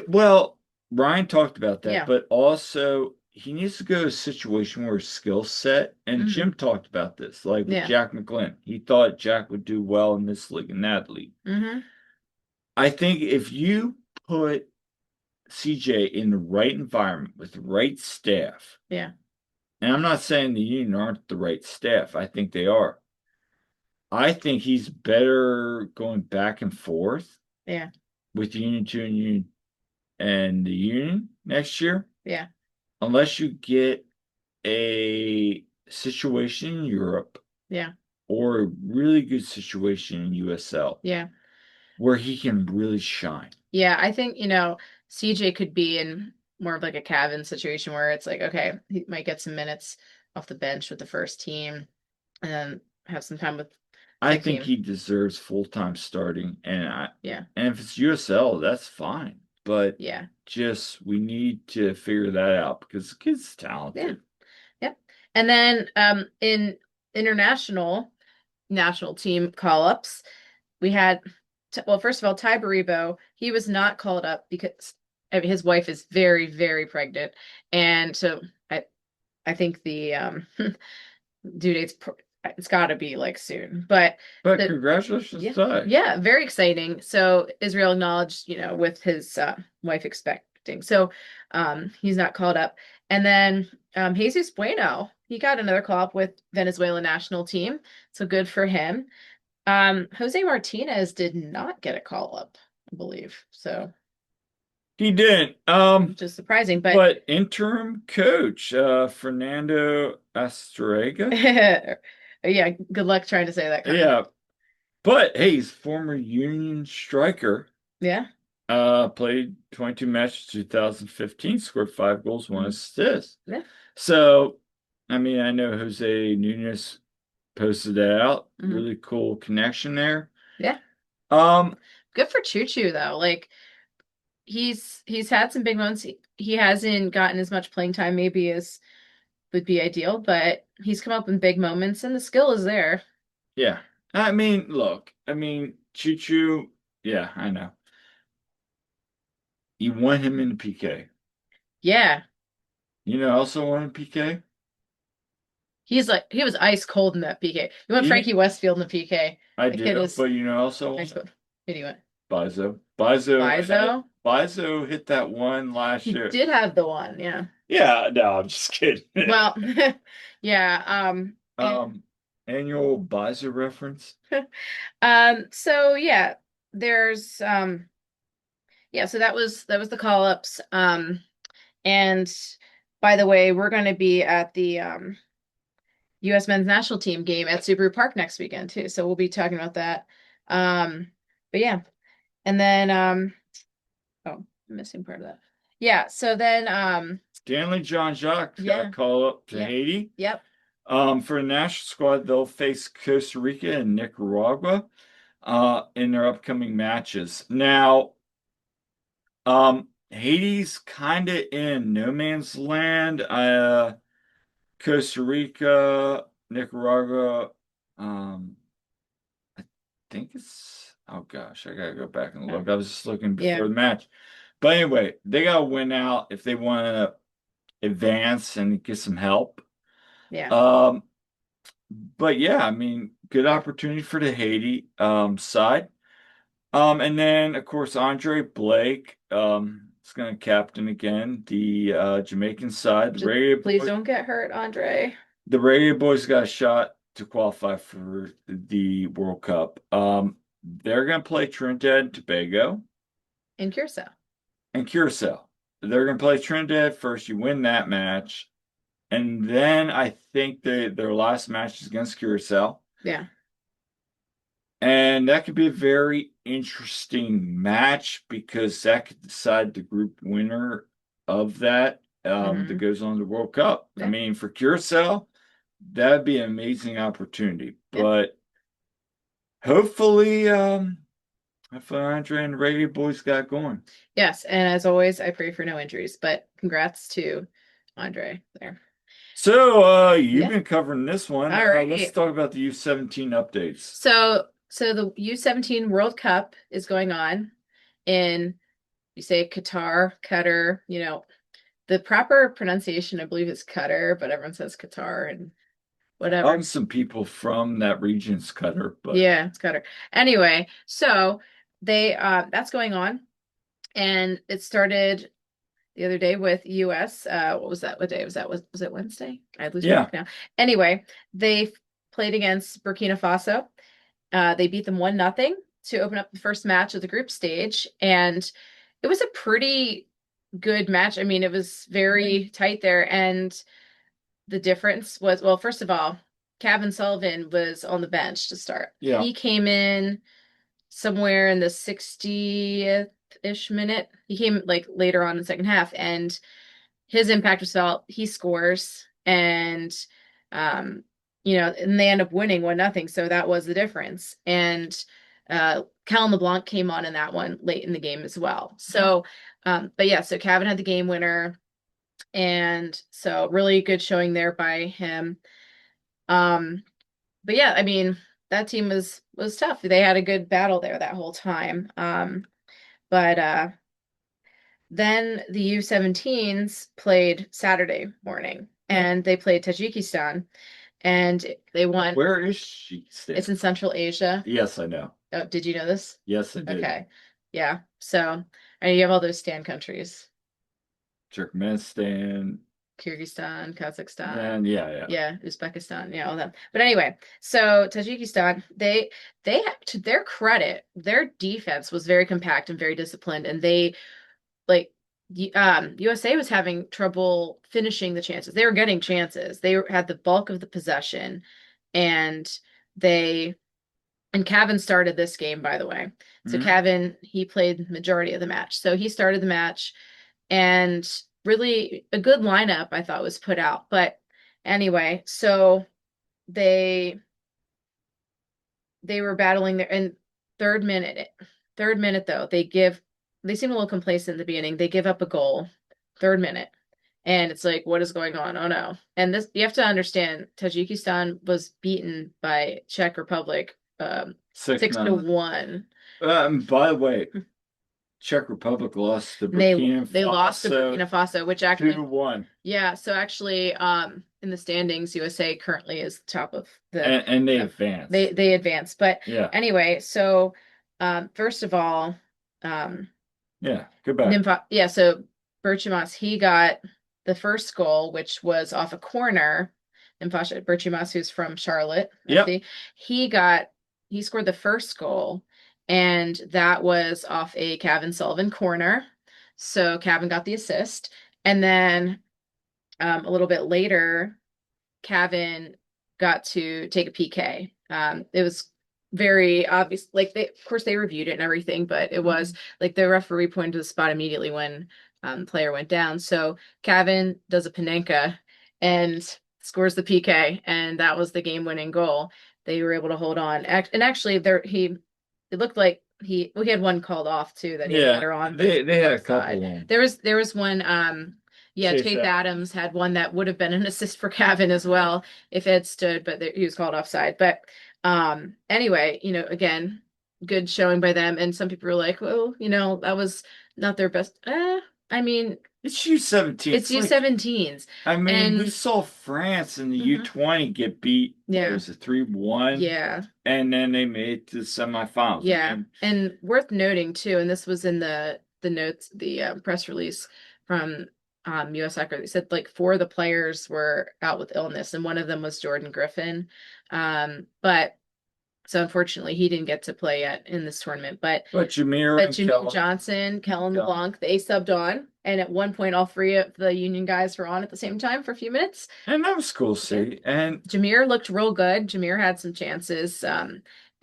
Well, Ryan talked about that, Yeah. but also he needs to go to a situation where his skill set, and Mhm. Jim talked about this, like with Yeah. Jack McGlynn. He thought Jack would do well in this league and that league. Hmm. I think if you put CJ in the right environment with the right staff, Yeah. and I'm not saying the Union aren't the right staff, I think they are. I think he's better going back and forth Yeah. with Union 2 and the Union next year, Yeah. unless you get a situation in Europe Yeah. or a really good situation in USL Yeah. where he can really shine. Yeah. I think, CJ could be in more of like a Cavan situation where it's like, okay, he might get some minutes off the bench with the first team and then have some time with I the think team. he deserves full-time starting, Yeah. and if it's USL, that's fine. But Yeah. just we need to figure that out because the kid's talented. Yep. And then in international national team call-ups, we had well, first of all, Ty Baribo, he was not called up because his wife is very, very pregnant. And so I think the due date's it's got to be like soon. But Congratulations, yeah, Ty. yeah, very exciting. So Israel acknowledged, with his wife expecting. So he's not called up. And then Jesus Bueno, he got another call up with Venezuela national team. So good for him. Jose Martinez did not get a call up, I believe. So He didn't. which is surprising, but But interim coach, Fernando Astrega. yeah, good luck trying to say that, Connor. Yeah. But hey, he's former Union striker. Yeah. Played 22 matches 2015, scored 5 goals, 1 assist. Yeah. So, I mean, I know Jose Nunez posted that out. Mhm. Really cool connection there. Yeah. Um, Good for Choo Choo though. Like he's had some big moments. He hasn't gotten as much playing time maybe as would be ideal, but he's come up in big moments and the skill is there. yeah. I mean, look, Choo Choo, yeah, I know. You want him in the PK. Yeah. Also want in PK? He was ice cold in that PK. You want You- Frankie Westfield in the PK. I The do, kid was but also ice cold. Who do you want? Bizo. Bizo? Bizo hit that one last He year. did have the one, yeah. Yeah, no, I'm just kidding. Well, yeah, Annual Bizo reference. so yeah, there's yeah, so that was the call-ups. And by the way, we're gonna be at the US men's national team game at Subaru Park next weekend too. So we'll be talking about that. But yeah. And then oh, I'm missing part of that. Yeah, so then Stanley John Jacques yeah. got called up to Yep. Haiti. Yep. For the national squad, they'll face Costa Rica and Nicaragua in their upcoming matches. Now, Haiti's kind of in no man's land. Costa Rica, Nicaragua, I think it's, oh gosh, I gotta go back and look. I was just looking before the match. But anyway, they gotta win out if they want to advance and get some help. Yeah. But yeah, I mean, good opportunity for the Haiti side. And then of course Andre Blake is gonna captain again the Jamaican side. The Reggae Please Boys, don't get hurt, Andre. the Reggae Boys got a shot to qualify for the World Cup. They're gonna play Trinidad and Tobago. in Curacao. and Curacao. They're going to play Trinidad first. You win that match. And then I think their last match is against Curacao. Yeah. And that could be a very interesting match because that could decide the group winner of that that goes on to the World Cup. Yeah. I mean, for Curacao, that'd be an amazing opportunity. Yeah. But hopefully, Andre and the Radio Boys got going. Yes, and as always, I pray for no injuries, but congrats to Andre there. So you've Yeah. been covering this one. All right. Let's talk about the U17 updates. So the U17 World Cup is going on in, you say Qatar, you know, the proper pronunciation, I believe, is Qatar, but everyone says Qatar and whatever. Some people from that region's Qatar, but yeah, it's Qatar. Anyway, so they that's going on, and it started the other day with US. What was that? What day was that? Was it Wednesday? I lose track now. Anyway, they played against Burkina Faso. They beat them 1-0 to open up the first match of the group stage, and it was a pretty good match. I mean, it was very tight there, and the difference was, well, first of all, Kevin Sullivan was on the bench to start. Yeah. He came in somewhere in the 60th-ish minute. He came like later on in the second half, and his impact was felt. He scores, and and they end up winning 1-0. So that was the difference. And Callum LeBlanc came on in that one late in the game as well. So, but yeah, so Kevin had the game winner, and so really good showing there by him. But yeah, I mean, that team was tough. They had a good battle there that whole time. But then the U17s played Saturday morning, and they played Tajikistan, and they won. Where is she? It's in Central Asia. Yes, I know. Oh, did you know this? Yes, I did. Okay. Yeah. So, and you have all those stand countries. Turkmenistan, Kyrgyzstan, Kazakhstan. and yeah, Uzbekistan, all them. But anyway, so Tajikistan, they to their credit, their defense was very compact and very disciplined, and they USA was having trouble finishing the chances. They were getting chances. They had the bulk of the possession, and Cavan started this game, by the way. So Cavan, he played majority of the match. So he started the match, and really a good lineup, I thought, was put out. But anyway, so they were battling there, and third minute though, they seem a little complacent in the beginning. They give up a goal, third minute. And it's like, what is going on? Oh no. And this, you have to understand, Tajikistan was beaten by Czech Republic 6-1. By the way, Czech Republic lost to Burkina Faso. They lost to Burkina Faso, which actually 2-1. Yeah, so actually in the standings, USA currently is top of the and they advanced. They advanced. But yeah. Anyway, so first of all, goodbye. So Berchimas, he got the first goal, which was off a corner. Berchimas, who's from Charlotte, he scored the first goal, and that was off a Kevin Sullivan corner. So Kevin got the assist, and then a little bit later, Kevin got to take a PK. It was very obvious, like of course they reviewed it and everything, but it was like the referee pointed to the spot immediately when the player went down. So Kevin does a Panenka and scores the PK, and that was the game-winning goal. They were able to hold on, and actually it looked like he had one called off too that he had her on. They had a couple. There was one. Tate Adams had one that would have been an assist for Kevin as well if it had stood, but he was called offside. But anyway, again, good showing by them. And some people were like, well, that was not their best. I mean, it's U17. It's U17s. I mean, we saw France in the U20 get beat. Yeah. It was a 3-1. Yeah. And then they made it to the semifinals. Yeah. And worth noting too, and this was in the notes, the press release from US Soccer. They said like 4 of the players were out with illness, and one of them was Jordan Griffin. But So unfortunately, he didn't get to play yet in this tournament. But Jameer and Jameer Johnson, Kellen LeBlanc, they subbed on, and at one point, all three of the Union guys were on at the same time for a few minutes. And that was cool to see. And Jameer looked real good. Jameer had some chances,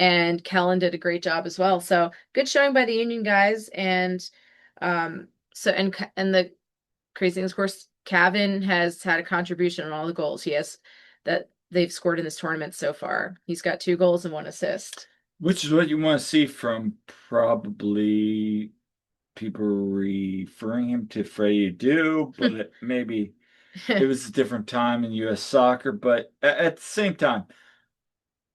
and Kellen did a great job as well. So good showing by the Union guys, and and the crazy thing is, of course, Cavan has had a contribution on all the goals he has that they've scored in this tournament so far. He's got 2 goals and 1 assist. which is what you want to see from probably people referring him to Freddie Adu, but maybe it was a different time in U.S. soccer. But at the same time,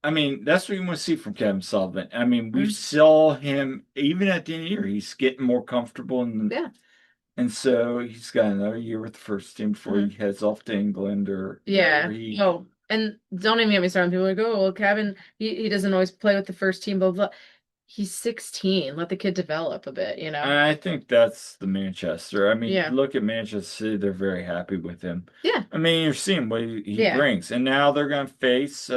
I mean, that's what you want to see from Kevin Sullivan. I mean, we saw him even at the end of the year, he's getting more comfortable. And so he's got another year with the first team before he heads off to England or Oh, and don't even get me started. People are like, oh, well, Kevin, he doesn't always play with the first team, blah, blah. He's 16. Let the kid develop a bit, you know? I think that's the Manchester. I mean, look at Manchester City. They're very happy with him. Yeah. I mean, you're seeing what he brings. And now they're going to face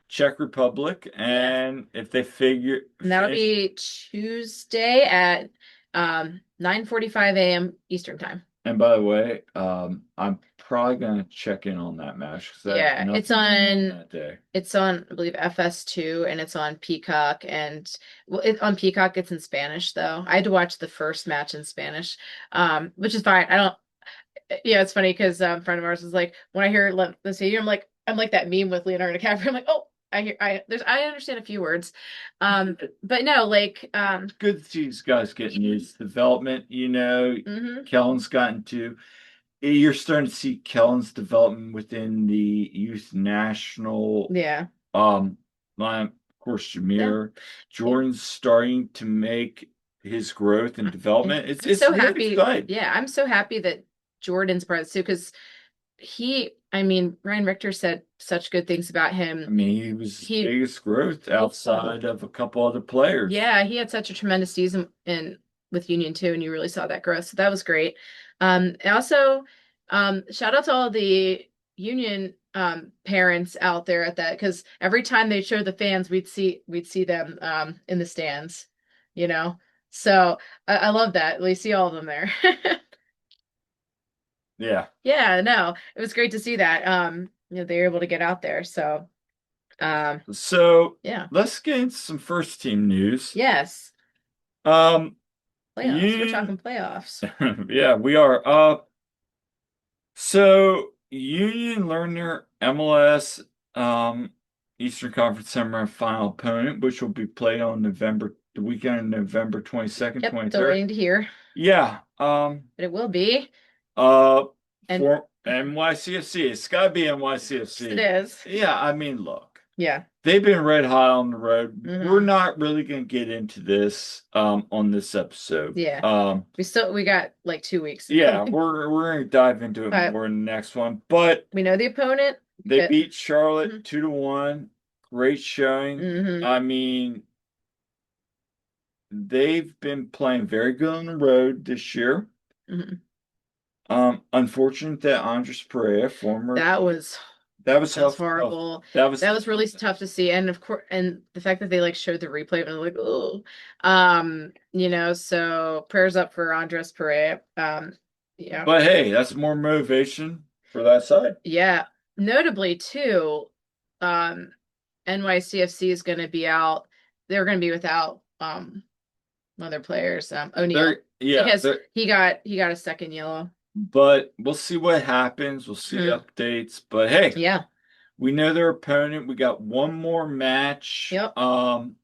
Czech Republic. And if they figure... And that'll be Tuesday at 9:45 a.m. Eastern time. And by the way, I'm probably gonna check in on that match. It's on that day. It's on, I believe, FS2, and it's on Peacock. And on Peacock, it's in Spanish though. I had to watch the first match in Spanish, which is fine. I don't. Yeah, it's funny because a friend of ours is like, when I hear the stadium, I'm like that meme with Leonardo DiCaprio. I'm like, oh. I understand a few words, but no, like it's good to see these guys getting his development. You know, Kellen's gotten to. You're starting to see Kellen's development within the youth national. Line. Of course, Jameer, Jordan's starting to make his growth and development. It's so really happy. exciting. Yeah, I'm so happy that Jordan's part of this too, because Ryan Richter said such good things about him. I mean, he was his biggest growth outside of a couple other players. Yeah, he had such a tremendous season with Union too, and you really saw that growth. So that was great. Also, shout out to all the Union parents out there at that, because every time they showed the fans, we'd see them in the stands, you know. So I love that. We see all of them there. Yeah, no, it was great to see that. They were able to get out there. So let's get into some first team news. Yes. Playoffs. We're talking playoffs. Yeah, we are. So Union learned their MLS Eastern Conference semifinal opponent, which will be played on the weekend of November 22nd, 23rd. Still waiting to hear. Yeah. But it will be. For NYCFC. It's gotta be NYCFC. It is. Yeah, I mean, look. Yeah. They've been red hot on the road. We're not really gonna get into this on this episode. Yeah. We got like 2 weeks. Yeah, we're gonna dive into it more in the next one. But we know the opponent. They beat Charlotte 2-1. Great showing. I mean, they've been playing very good on the road this year. Unfortunate that Andres Pereira, that was horrible. That was really tough to see, and of course, and the fact that they showed the replay, and like, oh, so prayers up for Andres Pereira. Yeah. But hey, that's more motivation for that side. Yeah. Notably too, NYCFC is going to be out. They're going to be without other players. O'Neal. He got a second yellow. But we'll see what happens. We'll see updates. But hey, we know their opponent. We got one more match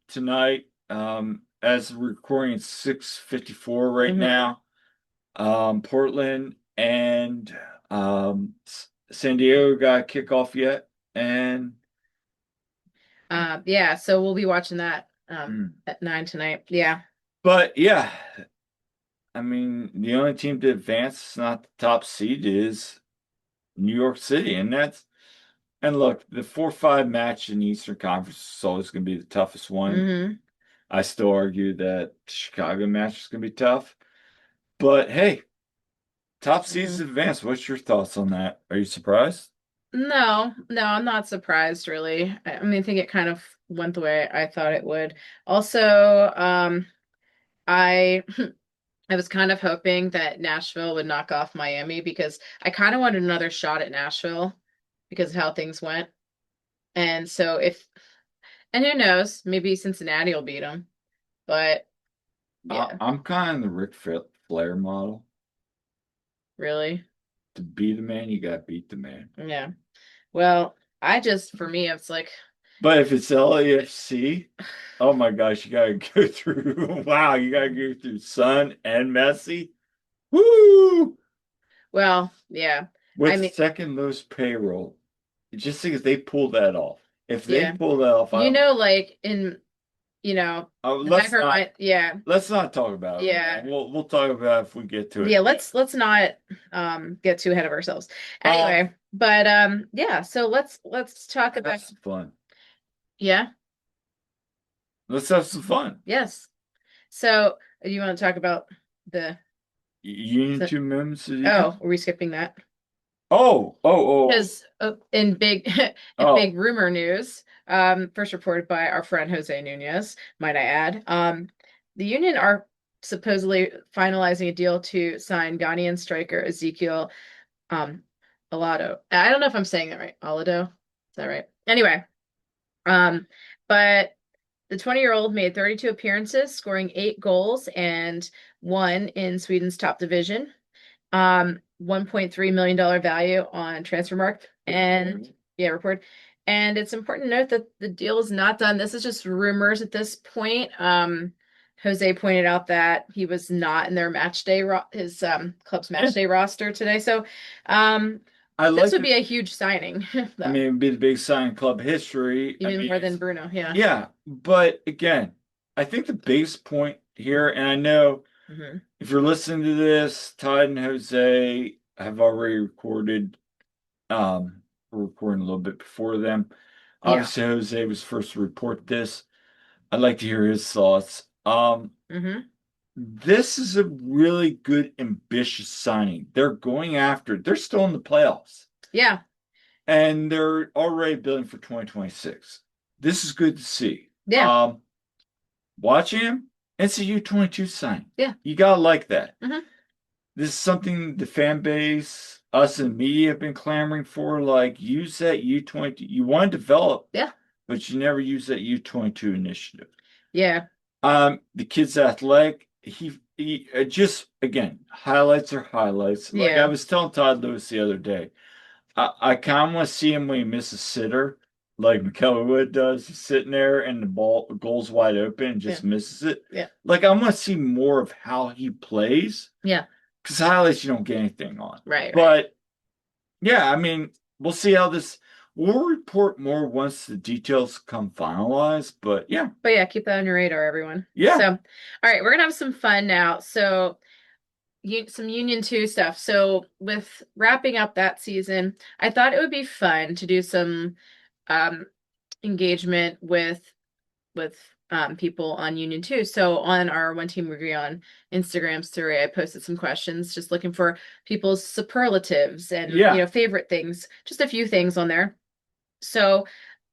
tonight. As we're recording, it's 6:54 right now. Portland and San Diego got kickoff yet, and so we'll be watching that at 9 tonight. Yeah. But yeah. I mean, the only team to advance, not the top seed, is New York City. And look, the 4-5 match in the Eastern Conference is always going to be the toughest one. I still argue that the Chicago match is going to be tough. But hey, top seeds advance. What's your thoughts on that? Are you surprised? No, I'm not surprised, really. I mean, I think it kind of went the way I thought it would. Also, I I was kind of hoping that Nashville would knock off Miami because I kind of wanted another shot at Nashville because of how things went. And so and who knows, maybe Cincinnati will beat them. But yeah, I'm kind of the Ric Flair model. really. To beat a man, you gotta beat the man. Yeah. Well, for me, it's like, But if it's LAFC, oh my gosh, you gotta go through. Wow, you gotta go through Son and Messi. Woo! well, yeah. I With mean, second most payroll. Just think if they pull that off. If they yeah. pull that off, I don't. Like you know, the back of Let's our not. mind, yeah, Let's not talk about it. yeah. We'll talk about it if we get to Yeah, it. let's not get too ahead of ourselves. Um, Anyway, but yeah, so let's talk about have some fun. yeah, Let's have some fun. yes. So you want to talk about the Union so, two moments of the year. oh, are we skipping that? Oh. Because in big in Oh. big rumor news, first reported by our friend Jose Nunez, might I add, the Union are supposedly finalizing a deal to sign Ghanaian striker Ezekiel um Alado. I don't know if I'm saying that right. Alado, is that right? Anyway, but the 20-year-old made 32 appearances, scoring 8 goals and one in Sweden's top division. $1.3 million value on Transfermarkt. And yeah, report. And it's important to note that the deal is not done. This is just rumors at this point. Jose pointed out that he was not in their his club's match day roster today. So I this like would it. be a huge signing, I though. mean, it'd be the big sign in club history. I Even mean, more than Bruno, yeah. yeah, but again, I think the biggest point here, and I know Hmm. if you're listening to this, Todd and Jose have already recorded. We're recording a little bit before them. Yeah. Obviously, Jose was first to report this. I'd like to hear his thoughts. Hmm. This is a really good, ambitious signing. They're going after, they're still in the playoffs. Yeah. And they're already building for 2026. This is good to see. Yeah. Watching him, it's a U22 sign. Yeah. You gotta like that. Hmm. This is something the fan base, us and media have been clamoring for. Like, use that U22. You want to develop, Yeah. but you never use that U22 initiative. Yeah. The kid's athletic. He just again, highlights are highlights. Like I Yeah. was telling Todd Lewis the other day, I kind of want to see him when he misses a sitter, like McKellarwood does. He's sitting there and the goal's wide open and just misses it. Yeah. Like I want to see more of how he plays. Yeah. Because highlights you don't get anything on. Right. But yeah, I mean, we'll see how this. We'll report more once the details come finalized. But yeah. But yeah, keep that on your radar, everyone. Yeah. So, all right, we're gonna have some fun now. So, some Union 2 stuff. So, with wrapping up that season, I thought it would be fun to do some engagement with people on Union 2. So on our One Team Agree on Instagram story, I posted some questions just looking for people's superlatives and favorite things, just a few things on there. So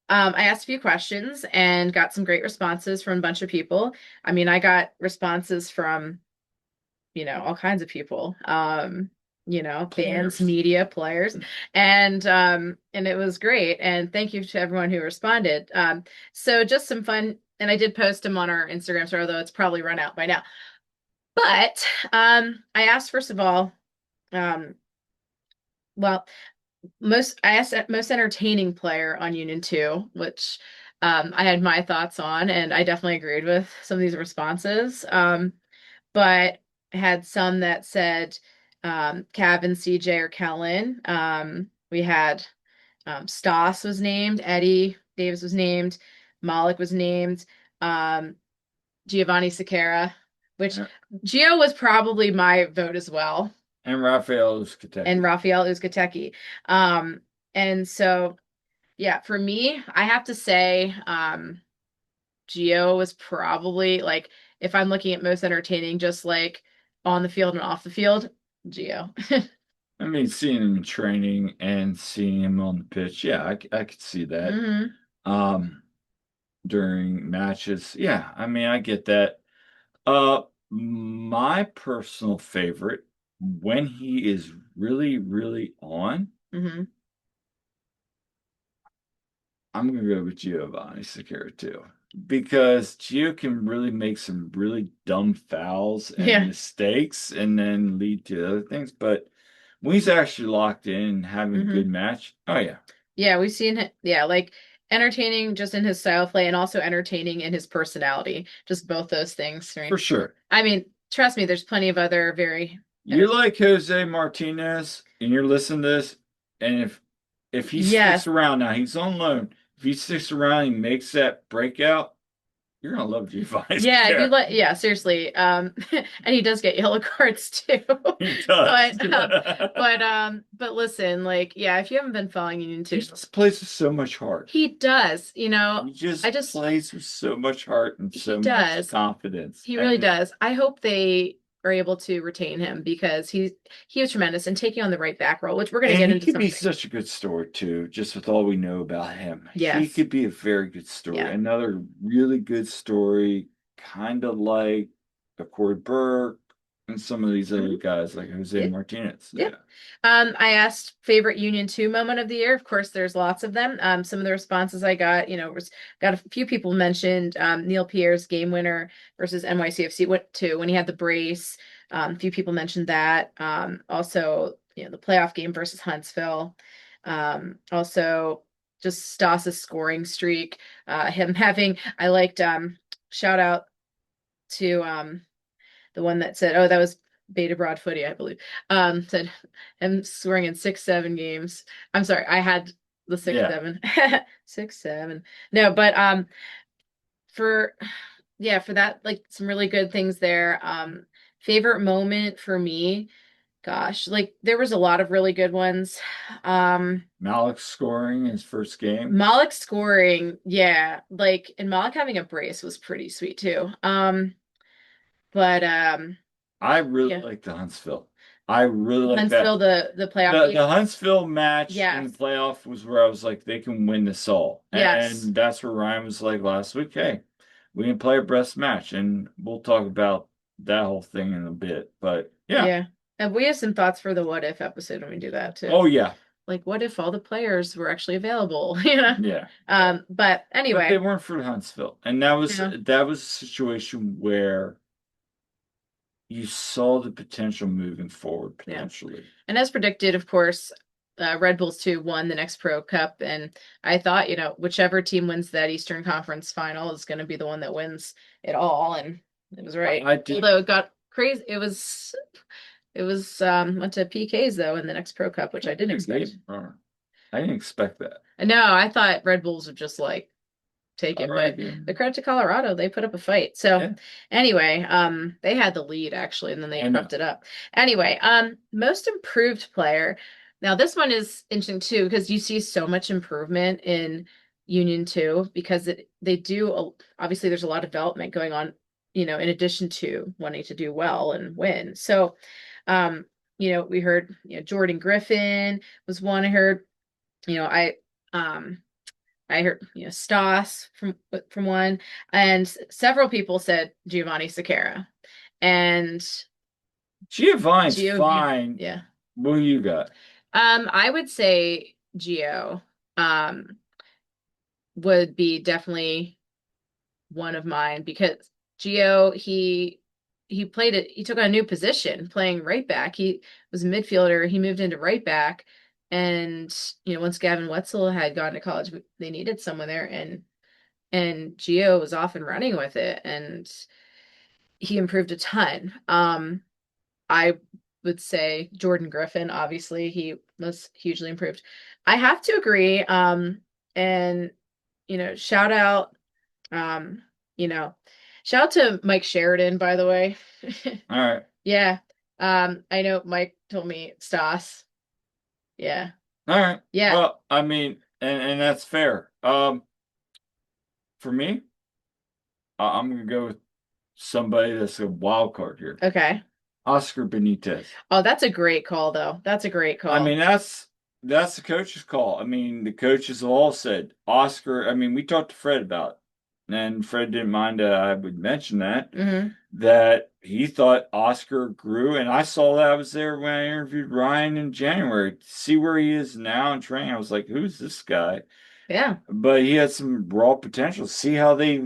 I asked a few questions and got some great responses from a bunch of people. I mean, I got responses from all kinds of people. Fans, media, players, and it was great. And thank you to everyone who responded. So just some fun, and I did post them on our Instagram story, although it's probably run out by now. But I asked first of all, well, I asked most entertaining player on Union 2, which I had my thoughts on, and I definitely agreed with some of these responses. But I had some that said Cav and CJ or Kellen. We had Stoss was named, Eddie Davis was named, Malik was named, Giovanni Sequeira, which Gio was probably my vote as well. And Rafael Uzcategui. And so, yeah, for me, I have to say Gio was probably, like, if I'm looking at most entertaining, just like on the field and off the field, Gio. I mean, seeing him in training and seeing him on the pitch, yeah, I could see that. Mm-hmm. during matches. Yeah, I mean, I get that. My personal favorite when he is really, really on, Hmm. I'm gonna go with Giovanni Sakara too. Because Gio can really make some really dumb fouls and Yeah. mistakes and then lead to other things. But when he's actually locked in and having a Hmm. good match, oh yeah. Yeah, we've seen it. Yeah, like entertaining just in his style of play and also entertaining in his personality. Just both those things. For Right? sure. I mean, trust me, there's plenty of other very You like Jose Martinez and you're listening to this, and if he sticks yes. around now, he's on loan. If he sticks around and makes that breakout, you're gonna love Giovanni Yeah, if you Sakara. let, yeah, seriously. And he does get yellow cards too. He does. But listen, like, yeah, if you haven't been following Union He 2, just plays with so much heart. he does, He I just just, plays with so much heart and he so much does. confidence. He really And does. I hope they are able to retain him because he was tremendous and taking on the right back role, which we're going to and get he into could be something. such a good story too, just with all we know about him. He Yes. could be a very good story. Yeah. Another really good story, kind of like a Corey Burke and some of these other Mhm. guys like Jose Yeah. Martinez. Yeah. Yeah. I asked favorite Union 2 moment of the year. Of course, there's lots of them. Some of the responses I got, got a few people mentioned Neil Pierre's game winner versus NYCFC went to when he had the brace. A few people mentioned that. Also, the playoff game versus Huntsville. Also, just Stas's scoring streak. Him having, I liked shout out to the one that said, oh, that was Beta Broad Footy, I believe. Said him scoring in 6-7 games. I'm sorry, I had the six Yeah. seven, 6-7. No, but for yeah, for that, like some really good things there. Favorite moment for me, gosh, like there was a lot of really good ones. Malik scoring his first game. Malik scoring, yeah, like and Malik having a brace was pretty sweet too. But I really yeah, like the Huntsville. I really like that. Huntsville, the playoff The game. the Huntsville match in Yes. the playoff was where I was like, they can win this all. Yes. And that's where Ryan was like last week, hey, we can play a best match. And we'll talk about that whole thing in a bit. But yeah. Yeah. And we have some thoughts for the what if episode when we do that too. Oh yeah. Like what if all the players were actually available, Yeah. But But they anyway, weren't for Huntsville. And that was a situation where you saw the potential moving forward yeah. potentially. And as predicted, of course, Red Bulls 2 won the next Pro Cup. And I thought, whichever team wins that Eastern Conference final is going to be the one that wins it all. And it was right. I did. Although it got crazy. It was went to PKs though in the next Pro Cup, which I didn't expect. I didn't expect that. No, I thought Red Bulls would just like take it, but the credit to Colorado, they put up a fight. So Yeah. anyway, they had the lead actually, and then they I know. crept it up. Anyway, most improved player. Now this one is interesting too because you see so much improvement in Union 2 because they do obviously there's a lot of development going on, in addition to wanting to do well and win. So, we heard, Jordan Griffin was one I heard, I I heard, Stas from one, and several people said Giovanni Sakara, and Giovanni's Gio, fine. yeah. What do you got? I would say Gio, would be definitely one of mine because Gio, he played it. He took on a new position, playing right back. He was a midfielder. He moved into right back, and once Gavin Wetzel had gone to college, they needed someone there, and Gio was off and running with it, and he improved a ton. I would say Jordan Griffin, obviously, he was hugely improved. I have to agree. And shout out, um, you know, shout out to Mike Sheridan, by the way. All right. Yeah. I know Mike told me Stas. Yeah. All right. Yeah. Well, I mean, and that's fair. For me, I'm gonna go with somebody that's a wild card here. Okay. Oscar Benitez. Oh, that's a great call, though. That's a great call. I mean, that's the coach's call. I mean, the coaches have all said Oscar. I mean, we talked to Fred about and Fred didn't mind I would mention that, Hmm. that he thought Oscar grew. And I saw that. I was there when I interviewed Ryan in January. To see where he is now in training, I was like, who's this guy? Yeah. But he has some raw potential. See how they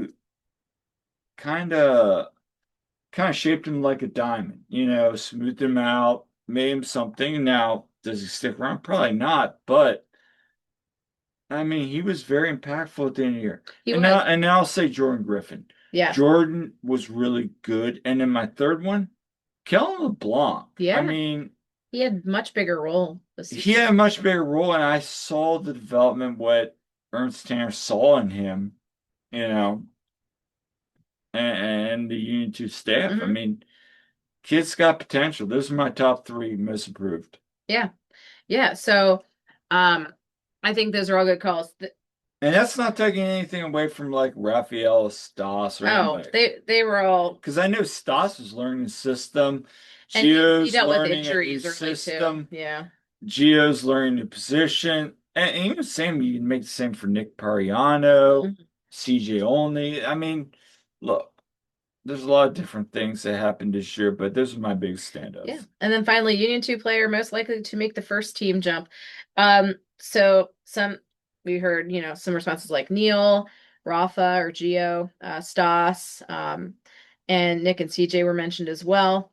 kind of shaped him like a diamond, smoothed him out, made him something. Now, does he stick around? Probably not, but I mean, he was very impactful at the end of the year. He And was. now I'll say Jordan Griffin. Yeah. Jordan was really good. And then my third one, Kellen LeBlanc. I Yeah. mean, He had much bigger role this he season. had a much bigger role, and I saw the development what Ernst Tanner saw in him, you know, and the Union 2 staff. I Hmm. mean, kid's got potential. Those are my top three most improved. Yeah. Yeah. So, I think those are all good calls. And that's not taking anything away from like Raphael, Stas, or Oh, anybody. they were all, Because I know Stas was learning the system. and he Gio's dealt with learning a new injuries early too. system. Yeah. Gio's learning the position. And even same, you can make the same for Nick Pariano, Mhm. CJ Only. I mean, look, there's a lot of different things that happened this year, but those are my big standouts. Yeah. And then finally, Union 2 player most likely to make the first team jump. So we heard, some responses like Neil, Rafa or Gio, Stas, and Nick and CJ were mentioned as well.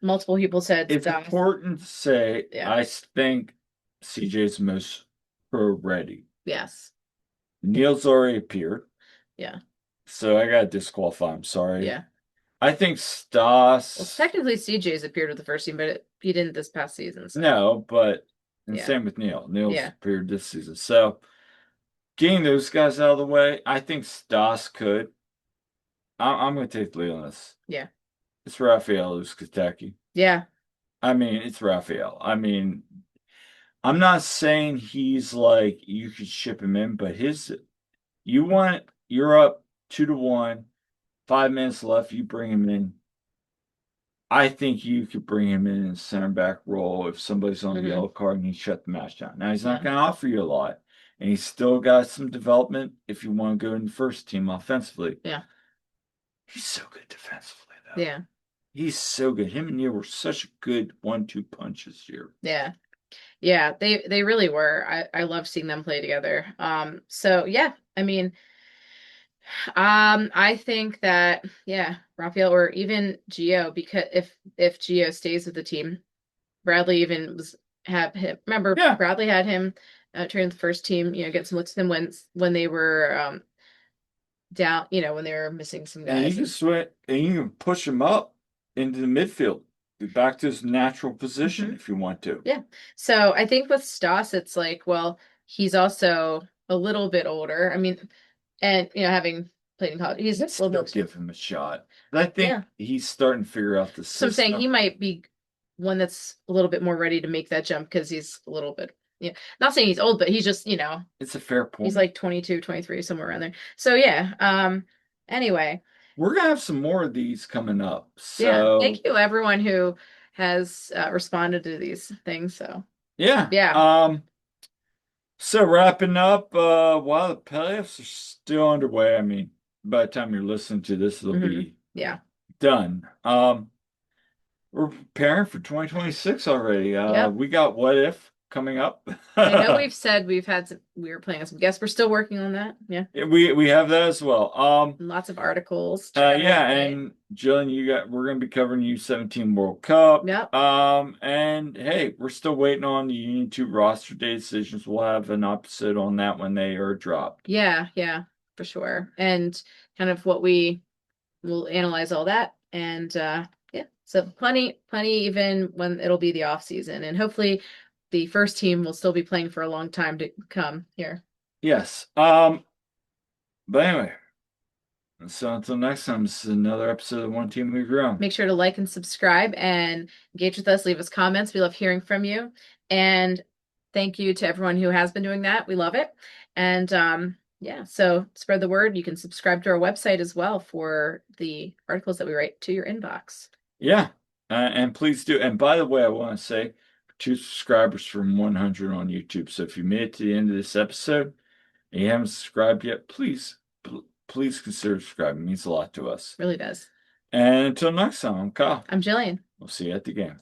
Multiple people said It's Stas. important to say, Yeah. I think CJ's most pro ready. Yes. Neil's already appeared, Yeah. so I got to disqualify him. Sorry. Yeah. I think Well, Stas. technically CJ's appeared with the first team, but he didn't this past season. So. No, but and Yeah. same with Neil. Neil's Yeah. appeared this season. So getting those guys out of the way, I think Stas could. I'm going to take the lead on this. Yeah. It's Raphael Kentucky. Yeah. I mean, it's Raphael. I mean, I'm not saying he's like you could ship him in, but you're up 2-1, 5 minutes left, you bring him in. I think you could bring him in a center back role if somebody's on the yellow card and he shut the match down. Now he's not Yeah. going to offer you a lot, and he's still got some development if you want to go in the first team offensively. Yeah. He's so good defensively, though. Yeah. He's so good. Him and Neil were such a good 1-2 punch this year. Yeah. Yeah, they really were. I love seeing them play together. So yeah, I mean, I think that Raphael or even Gio, because if Gio stays with the team, Bradley even have him. Remember, Yeah. Bradley had him train with the first team. Get some looks at them when they were down. When they were missing some And guys. you can sweat, and you can push him up into the midfield, back to his natural position if you want to. Yeah. So I think with Stas, it's like, well, he's also a little bit older. I mean, and having played in college, he's a Still little bit. give him a shot. But I think he's starting to figure out the So I'm system. saying he might be one that's a little bit more ready to make that jump because he's a little bit, not saying he's old, but he's just, It's a fair point. he's like 22, 23, somewhere around there. So yeah. Anyway, we're gonna have some more of these coming up. yeah. So Thank you everyone who has responded to these things. So yeah. So wrapping up, while the playoffs are still underway, I mean, by the time you're listening to this, it'll be done. We're preparing for 2026 already. We got What If coming up. I know we've said we were planning on some guests. We're still working on that. Yeah. We have that as well. Lots of articles. And Jillian, we're gonna be covering U17 World Cup. Yep. And hey, we're still waiting on the Union 2 roster day decisions. We'll have an episode on that when they are dropped. Yeah, for sure. And kind of we'll analyze all that. And so plenty even when it'll be the off season. And hopefully the first team will still be playing for a long time to come here. Yes. But anyway, so until next time, this is another episode of One Team We Grow. Make sure to like and subscribe and engage with us. Leave us comments. We love hearing from you. And thank you to everyone who has been doing that. We love it. And so spread the word. You can subscribe to our website as well for the articles that we write to your inbox. Yeah. And please do. And by the way, I want to say 2 subscribers from 100 on YouTube. So if you made it to the end of this episode and you haven't subscribed yet, please please consider subscribing. It means a lot to us. Really does. And until next time, I'm Kyle. I'm Jillian. We'll see you at the game.